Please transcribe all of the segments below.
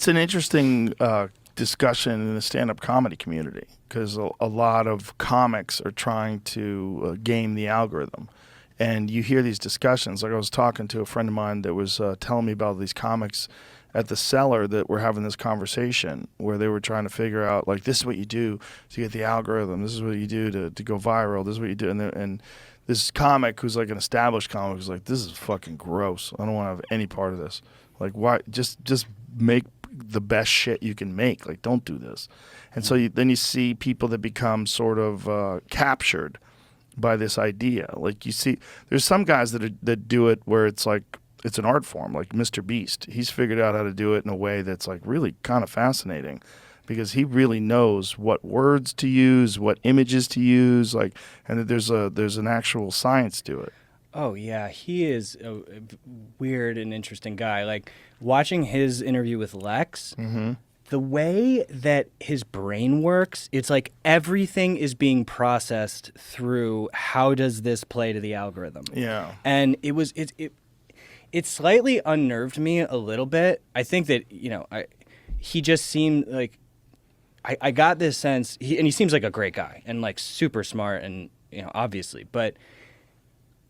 It's an interesting discussion in the stand-up comedy community because a lot of comics are trying to game the algorithm. And you hear these discussions. Like I was talking to a friend of mine that was telling me about these comics at the Cellar that were having this conversation where they were trying to figure out, like, this is what you do to get the algorithm. This is what you do to go viral. This is what you do. And this comic who's like an established comic was like, this is fucking gross. I don't want to have any part of this. Like, why? Just make the best shit you can make. Like, don't do this. And so then you see people that become sort of captured by this idea. Like, you see, there's some guys that do it where it's like, it's an art form, like Mr. Beast. He's figured out how to do it in a way that's like really kind of fascinating because he really knows what words to use, what images to use, like, and there's an actual science to it. Oh yeah, he is a weird and interesting guy. Like watching his interview with Lex, the way that his brain works, it's like everything is being processed through how does this play to the algorithm. Yeah. And it slightly unnerved me a little bit. I think that, he just seemed like, I got this sense, he seems like a great guy and like super smart and, obviously, but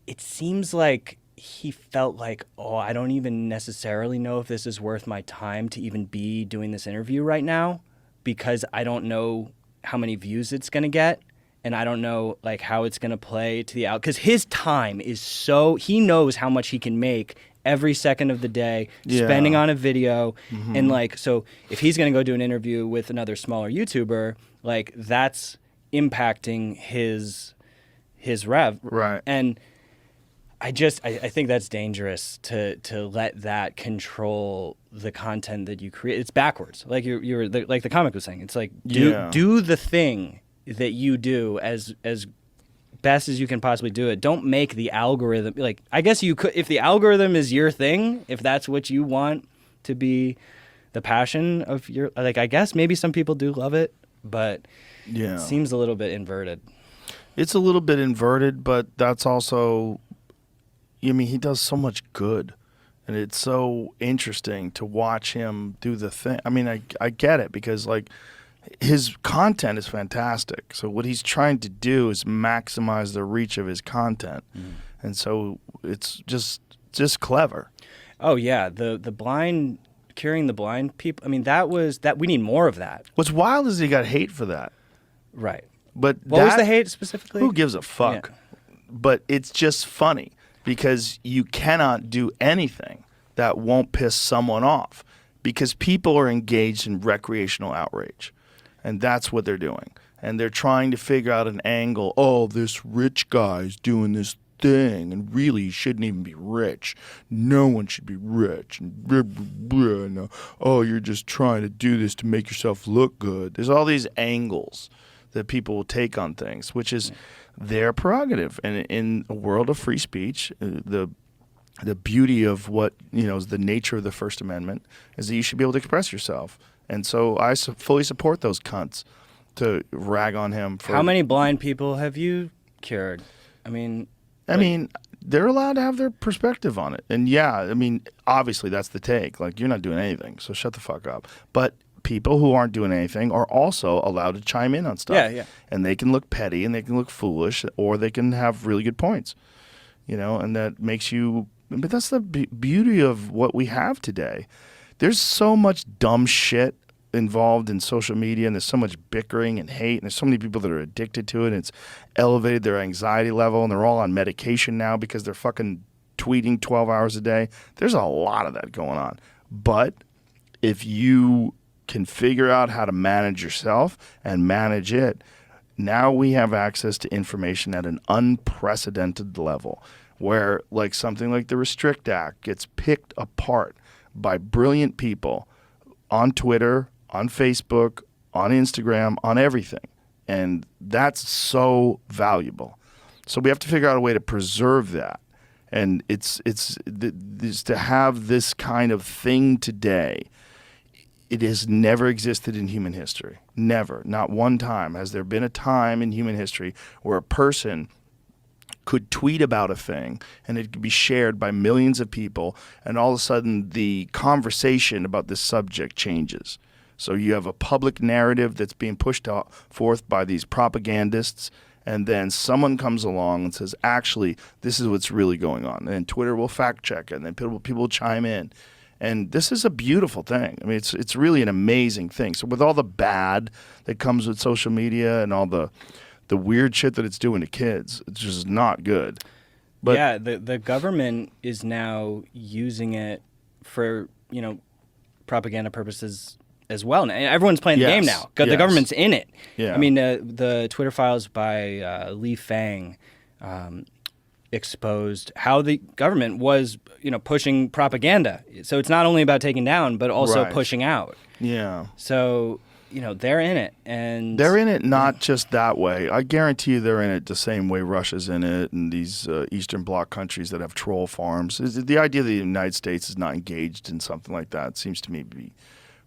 it seems like he felt like, I don't even necessarily know if this is worth my time to even be doing this interview right now because I don't know how many views it's going to get. And I don't know like how it's going to play to the out because his time is he knows how much he can make every second of the day spending on a video. And like, so if he's going to go do an interview with another smaller YouTuber, like that's impacting his rev. Right. And I think that's dangerous to let that control the content that you create. It's backwards. Like you're like the comic was saying, it's like, do the thing that you do as best as you can possibly do it. Don't make the algorithm like, I guess you could, if the algorithm is your thing, if that's what you want to be the passion of your, like, I guess maybe some people do love it, but it seems a little bit inverted. It's a little bit inverted, but that's also, he does so much good. And it's so interesting to watch him do the thing. I get it because like, his content is fantastic. So what he's trying to do is maximize the reach of his content. And so it's just clever. Oh yeah, the blind, curing the blind people. That we need more of that. What's wild is he got hate for that. Right. But what was the hate specifically? Who gives a fuck? Yeah. But it's just funny because you cannot do anything that won't piss someone off because people are engaged in recreational outrage. And that's what they're doing. And they're trying to figure out an angle. Oh, this rich guy's doing this thing, and really he shouldn't even be rich. No one should be rich. And blah, blah, blah. Oh, you're just trying to do this to make yourself look good. There's all these angles that people will take on things, which is their prerogative. And in a world of free speech, the beauty of what is the nature of the First Amendment is that you should be able to express yourself. And so I fully support those cunts to rag on him for. How many blind people have you cured? They're allowed to have their perspective on it. And obviously that's the take. Like, you're not doing anything, so shut the fuck up. But people who aren't doing anything are also allowed to chime in on stuff. Yeah. And they can look petty and they can look foolish, or they can have really good points. And that makes you. But that's the beauty of what we have today. There's so much dumb shit involved in social media, and there's so much bickering and hate, and there's so many people that are addicted to it, and it's elevated their anxiety level, and they're all on medication now because they're fucking tweeting 12 hours a day. There's a lot of that going on. But if you can figure out how to manage yourself and manage it, now we have access to information at an unprecedented level where like something like the Restrict Act gets picked apart by brilliant people on Twitter, on Facebook, on Instagram, on everything. And that's so valuable. So we have to figure out a way to preserve that. And it's to have this kind of thing today. It has never existed in human history. Never. Not one time has there been a time in human history where a person could tweet about a thing and it could be shared by millions of people, and all of a sudden the conversation about this subject changes. So you have a public narrative that's being pushed forth by these propagandists, and then someone comes along and says, actually, this is what's really going on. And Twitter will fact check it, and then people will chime in. And this is a beautiful thing. I mean, it's really an amazing thing. So with all the bad that comes with social media and all the weird shit that it's doing to kids, it's just not good. But yeah, the government is now using it for, propaganda purposes as well. And everyone's playing the game now. The government's in it. Yeah. I mean, the Twitter files by Li Fang exposed how the government was, pushing propaganda. So it's not only about taking down, but also Right. pushing out. Yeah. So, they're in it. And They're in it not just that way. I guarantee you they're in it the same way Russia's in it and these Eastern Bloc countries that have troll farms. The idea that the United States is not engaged in something like that seems to me to be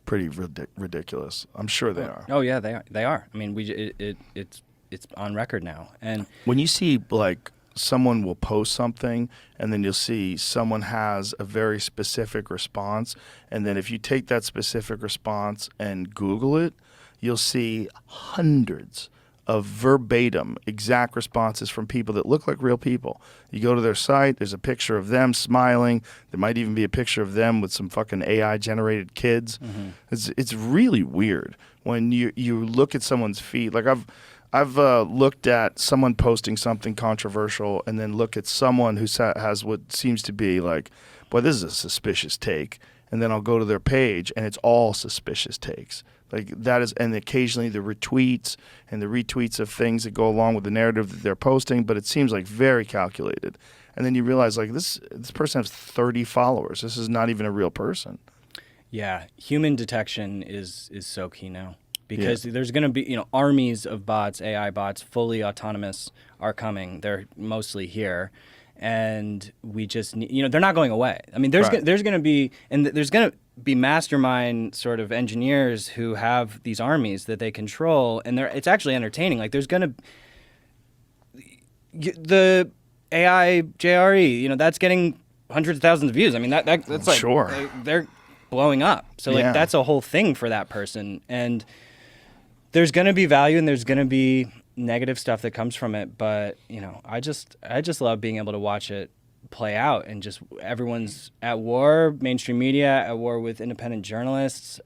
pretty ridiculous. I'm sure they are. Oh yeah, they are. I mean, it's on record now. And When you see like someone will post something and then you'll see someone has a very specific response, and then if you take that specific response and Google it, you'll see hundreds of verbatim exact responses from people that look like real people. You go to their site, there's a picture of them smiling. There might even be a picture of them with some fucking AI generated kids. Mm-hmm. It's really weird when you look at someone's feed. Like I've looked at someone posting something controversial and then look at someone who has what seems to be like, boy, this is a suspicious take. And then I'll go to their page and it's all suspicious takes. Like that is, and occasionally the retweets and the retweets of things that go along with the narrative that they're posting, but it seems like very calculated. And then you realize like this person has 30 followers. This is not even a real person. yeah, human detection is so key now. Because there's going to be, armies of bots, AI bots, fully autonomous are coming. They're mostly here. And we just need, they're not going away. I mean, there's Right. there's going to be, and there's going to be mastermind sort of engineers who have these armies that they control. And it's actually entertaining. Like there's going to, the AI JRE, that's getting hundreds of thousands of views. I mean, that's like, Sure. they're blowing up. So like Yeah. that's a whole thing for that person. And there's going to be value and there's going to be negative stuff that comes from it, but I just love being able to watch it play out, and just everyone's at war, mainstream media at war with independent journalists,